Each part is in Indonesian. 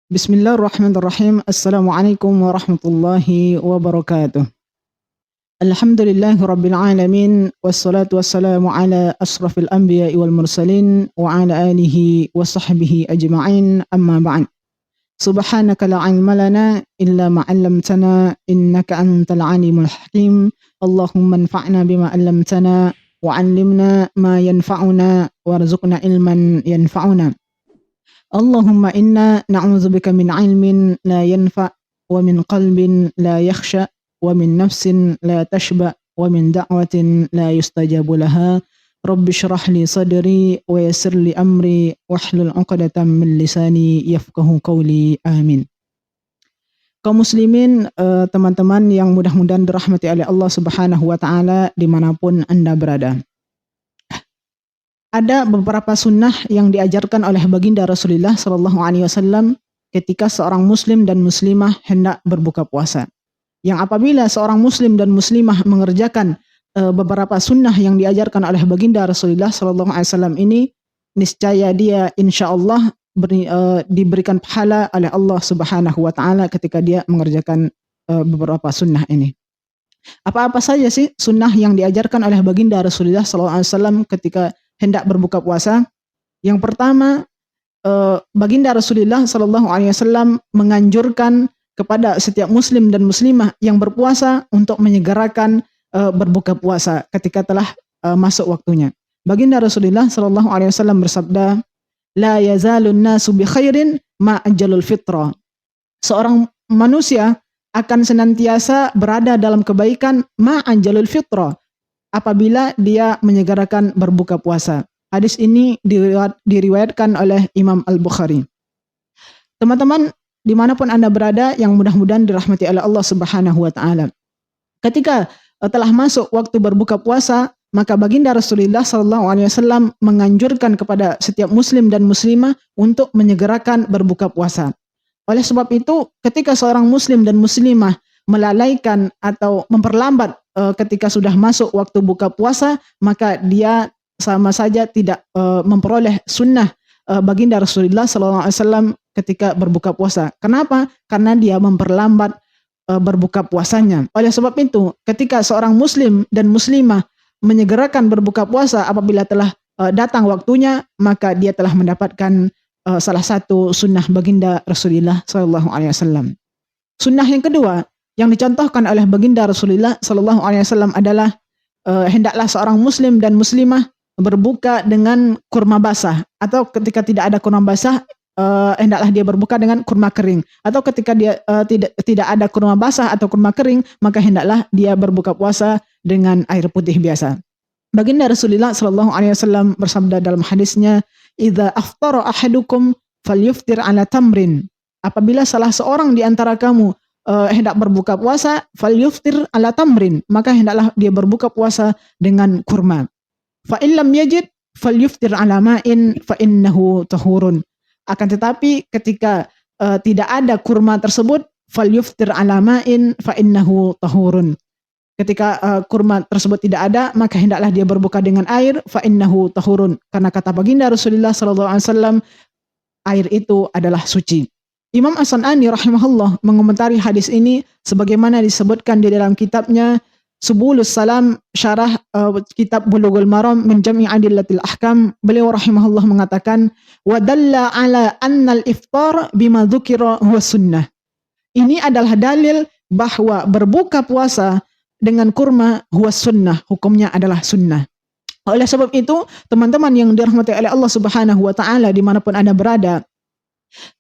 Bismillahirrahmanirrahim. Assalamualaikum warahmatullahi wabarakatuh. Alhamdulillahi rabbil alamin. Wassalatu wassalamu ala asrafil anbiya'i wal mursalin wa ala alihi wa sahbihi ajma'in, amma ba'd. Subhanaka la ilma lana illa ma 'allamtana innaka antal alimul hakim. Allahumma anfa'na bima 'allamtana wa 'allimna ma yanfa'una warzuqna ilman yanfa'una. Allahumma inna na'udzubika min ilmin la yanfa' wa min qalbin la yakhsha wa min nafsin la tashba wa min da'watin la yustajabu laha. Rabbi shrah li sadri wa yassir li amri wahlul 'uqdatam min lisani yafqahu qawli. Amin. Kaum muslimin, teman-teman yang mudah-mudahan dirahmati oleh Allah Subhanahu wa taala dimanapun Anda berada. Ada beberapa sunnah yang diajarkan oleh baginda Rasulullah Shallallahu Alaihi Wasallam ketika seorang muslim dan muslimah hendak berbuka puasa. Yang apabila seorang muslim dan muslimah mengerjakan beberapa sunnah yang diajarkan oleh baginda Rasulullah Shallallahu Alaihi Wasallam ini, niscaya dia insya Allah diberikan pahala oleh Allah Subhanahu Wa Taala ketika dia mengerjakan beberapa sunnah ini. Apa-apa saja sih sunnah yang diajarkan oleh baginda Rasulullah Shallallahu Alaihi Wasallam ketika hendak berbuka puasa? Yang pertama, baginda Rasulullah Shallallahu Alaihi Wasallam menganjurkan kepada setiap muslim dan muslimah yang berpuasa untuk menyegerakan berbuka puasa ketika telah masuk waktunya. Baginda Rasulullah Shallallahu Alaihi Wasallam bersabda, la yazalun nasu bi khairin ma ajalul fitra. Seorang manusia akan senantiasa berada dalam kebaikan ma ajalul fitra, apabila dia menyegerakan berbuka puasa. Hadis ini diriwayatkan oleh Imam Al-Bukhari. Teman-teman, dimanapun Anda berada yang mudah-mudahan dirahmati oleh Allah Subhanahu wa taala. Ketika telah masuk waktu berbuka puasa, maka baginda Rasulullah sallallahu alaihi wasallam menganjurkan kepada setiap muslim dan muslimah untuk menyegerakan berbuka puasa. Oleh sebab itu, ketika seorang muslim dan muslimah melalaikan atau memperlambat ketika sudah masuk waktu buka puasa, maka dia sama saja tidak memperoleh sunnah baginda Rasulullah SAW ketika berbuka puasa. Kenapa? Karena dia memperlambat berbuka puasanya. Oleh sebab itu, ketika seorang muslim dan muslimah menyegerakan berbuka puasa apabila telah datang waktunya, maka dia telah mendapatkan salah satu sunnah baginda Rasulullah SAW. Sunnah yang kedua yang dicontohkan oleh baginda Rasulullah Sallallahu Alaihi Wasallam adalah hendaklah seorang muslim dan muslimah berbuka dengan kurma basah, atau ketika tidak ada kurma basah hendaklah dia berbuka dengan kurma kering, atau ketika dia tidak ada kurma basah atau kurma kering, maka hendaklah dia berbuka puasa dengan air putih biasa. Baginda Rasulullah Sallallahu Alaihi Wasallam bersabda dalam hadisnya, "Idza aftara ahadukum falyuftir ala tamrin." Apabila salah seorang di antara kamu hendak berbuka puasa, falyuftir ala tamrin, maka hendaklah dia berbuka puasa dengan kurma. Fa illam yajid falyuftir ala ma'in fa innahu tahurun. Akan tetapi ketika tidak ada kurma tersebut, falyuftir ala ma'in fa innahu tahurun. Ketika kurma tersebut tidak ada, maka hendaklah dia berbuka dengan air, fa innahu tahurun. Karena kata baginda Rasulullah sallallahu alaihi wasallam, air itu adalah suci. Imam As-San'ani rahimahullah mengomentari hadis ini sebagaimana disebutkan di dalam kitabnya Subulus Salam, syarah kitab Bulughul Maram min Jami' Adillatil Ahkam. Beliau rahimahullah mengatakan, wa dalla ala annal iftar bima dzukira huwa sunnah. Ini adalah dalil bahwa berbuka puasa dengan kurma huwa sunnah, hukumnya adalah sunnah. Oleh sebab itu, teman-teman yang dirahmati oleh Allah Subhanahu wa taala dimanapun Anda berada,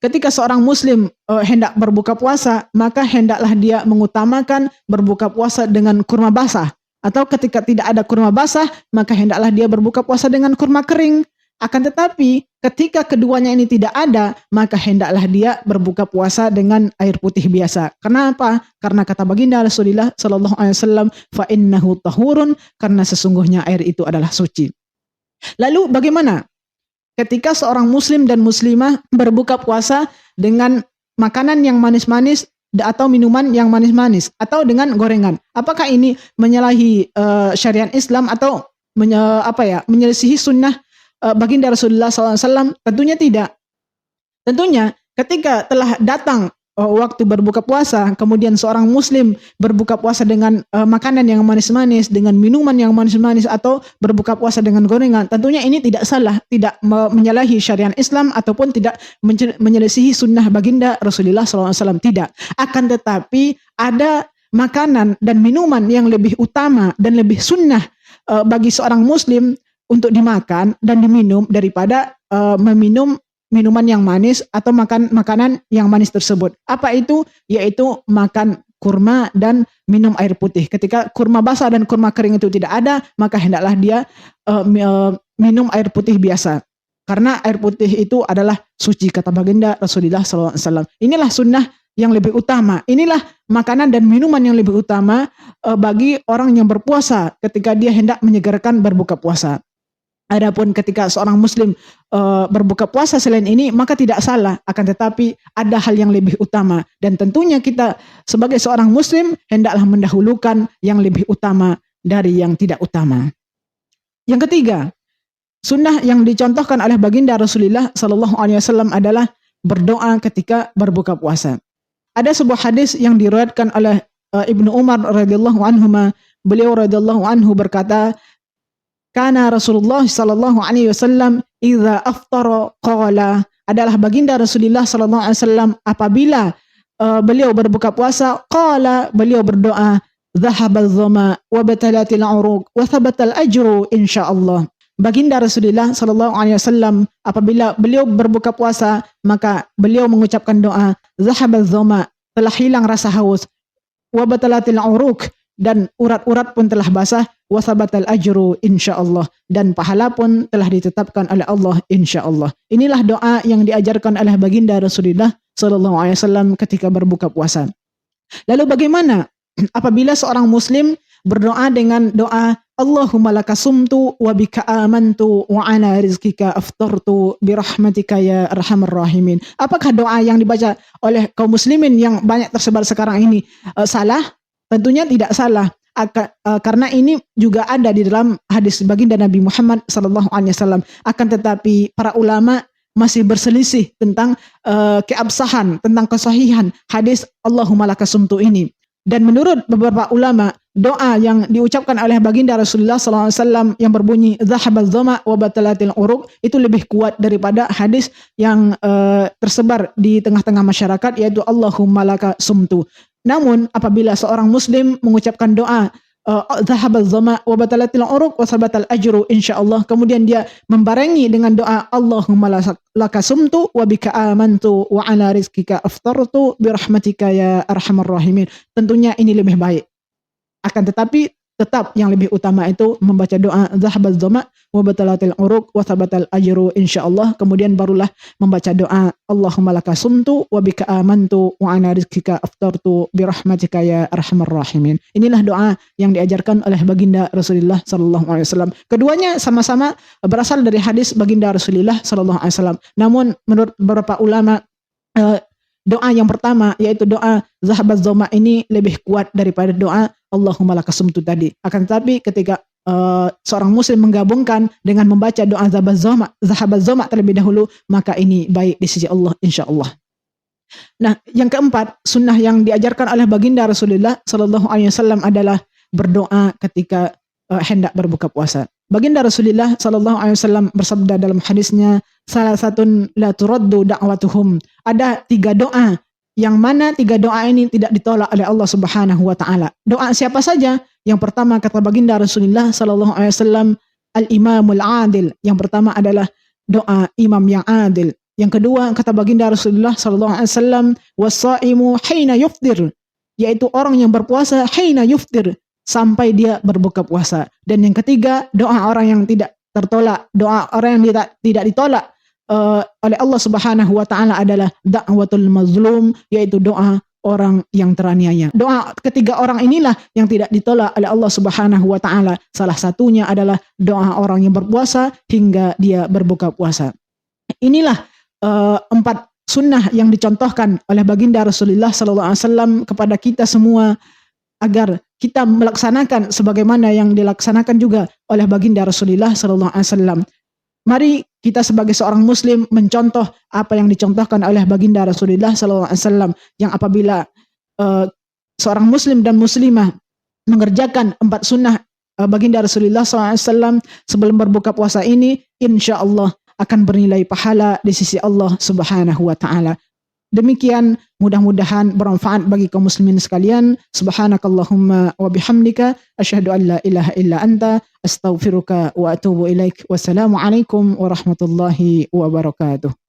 ketika seorang muslim hendak berbuka puasa, maka hendaklah dia mengutamakan berbuka puasa dengan kurma basah. Atau ketika tidak ada kurma basah, maka hendaklah dia berbuka puasa dengan kurma kering. Akan tetapi ketika keduanya ini tidak ada, maka hendaklah dia berbuka puasa dengan air putih biasa. Kenapa? Karena kata baginda Rasulullah sallallahu alaihi wasallam, fa innahu tahurun, karena sesungguhnya air itu adalah suci. Lalu bagaimana ketika seorang muslim dan muslimah berbuka puasa dengan makanan yang manis-manis atau minuman yang manis-manis atau dengan gorengan? Apakah ini menyalahi syariat Islam atau menyelisihi sunnah baginda Rasulullah SAW? Tentunya tidak. Tentunya ketika telah datang waktu berbuka puasa, kemudian seorang muslim berbuka puasa dengan makanan yang manis-manis, dengan minuman yang manis-manis, atau berbuka puasa dengan gorengan, tentunya ini tidak salah, tidak menyalahi syariat Islam ataupun tidak menyelisihi sunnah baginda Rasulullah SAW. Tidak. Akan tetapi ada makanan dan minuman yang lebih utama dan lebih sunnah bagi seorang muslim untuk dimakan dan diminum daripada meminum minuman yang manis atau makan makanan yang manis tersebut. Apa itu? Yaitu makan kurma dan minum air putih. Ketika kurma basah dan kurma kering itu tidak ada, maka hendaklah dia minum air putih biasa. Karena air putih itu adalah suci, kata baginda Rasulullah SAW. Inilah sunnah yang lebih utama. Inilah makanan dan minuman yang lebih utama bagi orang yang berpuasa ketika dia hendak menyegarkan berbuka puasa. Adapun ketika seorang muslim berbuka puasa selain ini, maka tidak salah, akan tetapi ada hal yang lebih utama, dan tentunya kita sebagai seorang muslim hendaklah mendahulukan yang lebih utama dari yang tidak utama. Yang ketiga, sunnah yang dicontohkan oleh baginda Rasulullah SAW adalah berdoa ketika berbuka puasa. Ada sebuah hadis yang diriwayatkan oleh Ibnu Umar radhiyallahu anhu, beliau radhiyallahu anhu berkata, Kana Rasulullah sallallahu alaihi wasallam idza aftara qala, adalah baginda Rasulullah sallallahu alaihi wasallam apabila beliau berbuka puasa, qala, beliau berdoa, dhahabal dhama wa batalatil uruq wa thabatal ajru insyaallah. Baginda Rasulullah sallallahu alaihi wasallam apabila beliau berbuka puasa, maka beliau mengucapkan doa, dhahabal dhama, telah hilang rasa haus, wa batalatil uruq, dan urat-urat pun telah basah, wa thabatal ajru insyaallah, dan pahala pun telah ditetapkan oleh Allah insyaallah. Inilah doa yang diajarkan oleh baginda Rasulullah sallallahu alaihi wasallam ketika berbuka puasa. Lalu bagaimana apabila seorang muslim berdoa dengan doa Allahumma laka sumtu wa bika amantu wa ala rizkika aftartu birahmatika ya arhamar rahimin? Apakah doa yang dibaca oleh kaum muslimin yang banyak tersebar sekarang ini salah? Tentunya tidak salah, karena ini juga ada di dalam hadis baginda Nabi Muhammad SAW. Akan tetapi para ulama masih berselisih tentang keabsahan, tentang kesahihan hadis Allahumma laka sumtu ini. Dan menurut beberapa ulama, doa yang diucapkan oleh baginda Rasulullah SAW yang berbunyi dhahabal dhama wa batalatil uruq itu lebih kuat daripada hadis yang tersebar di tengah-tengah masyarakat, yaitu Allahumma laka sumtu. Namun apabila seorang muslim mengucapkan doa dhahabal dhama wa batalatil uruq wa thabatal ajru insyaallah, kemudian dia membarengi dengan doa Allahumma laka sumtu wa bika amantu wa ala rizkika aftartu birahmatika ya arhamar rahimin, tentunya ini lebih baik. Akan tetapi tetap yang lebih utama itu membaca doa dhahabal dhama wa batalatil uruq wa thabatal ajru insyaallah, kemudian barulah membaca doa Allahumma laka sumtu wa bika amantu wa ala rizkika aftartu birahmatika ya arhamar rahimin. Inilah doa yang diajarkan oleh baginda Rasulullah sallallahu alaihi wasallam. Keduanya sama-sama berasal dari hadis baginda Rasulullah sallallahu alaihi wasallam. Namun menurut beberapa ulama doa yang pertama, yaitu doa dhahabal dhama, ini lebih kuat daripada doa Allahumma laka sumtu tadi. Akan tetapi ketika seorang muslim menggabungkan dengan membaca doa dhahabal dhama terlebih dahulu, maka ini baik di sisi Allah insyaallah. Nah, yang keempat, sunnah yang diajarkan oleh baginda Rasulullah sallallahu alaihi wasallam adalah berdoa ketika hendak berbuka puasa. Baginda Rasulullah sallallahu alaihi wasallam bersabda dalam hadisnya, salasatun la turaddu da'watuhum. Ada 3 doa yang mana 3 doa ini tidak ditolak oleh Allah Subhanahu wa taala. Doa siapa saja? Yang pertama, kata baginda Rasulullah sallallahu alaihi wasallam, al-imamul adil. Yang pertama adalah doa imam yang adil. Yang kedua, kata baginda Rasulullah sallallahu alaihi wasallam, was-shaimu hina yuftir, yaitu orang yang berpuasa hina yuftir, sampai dia berbuka puasa. Dan yang ketiga, doa orang yang tidak tertolak, doa orang yang tidak ditolak oleh Allah Subhanahu wa taala adalah da'watul mazlum, yaitu doa orang yang teraniaya. Doa ketiga orang inilah yang tidak ditolak oleh Allah Subhanahu wa taala. Salah satunya adalah doa orang yang berpuasa hingga dia berbuka puasa. Inilah 4 sunnah yang dicontohkan oleh baginda Rasulullah sallallahu alaihi wasallam kepada kita semua, agar kita melaksanakan sebagaimana yang dilaksanakan juga oleh baginda Rasulullah sallallahu alaihi wasallam. Mari kita sebagai seorang muslim mencontoh apa yang dicontohkan oleh baginda Rasulullah SAW, yang apabila seorang muslim dan muslimah mengerjakan 4 sunnah baginda Rasulullah SAW sebelum berbuka puasa ini, insya Allah akan bernilai pahala di sisi Allah Subhanahu wa Ta'ala. Demikian, mudah-mudahan bermanfaat bagi kaum muslimin sekalian. Subhanakallahumma wa bihamdika asyhadu an la ilaha illa anta astaghfiruka wa atubu ilaik. Wassalamualaikum warahmatullahi wabarakatuh.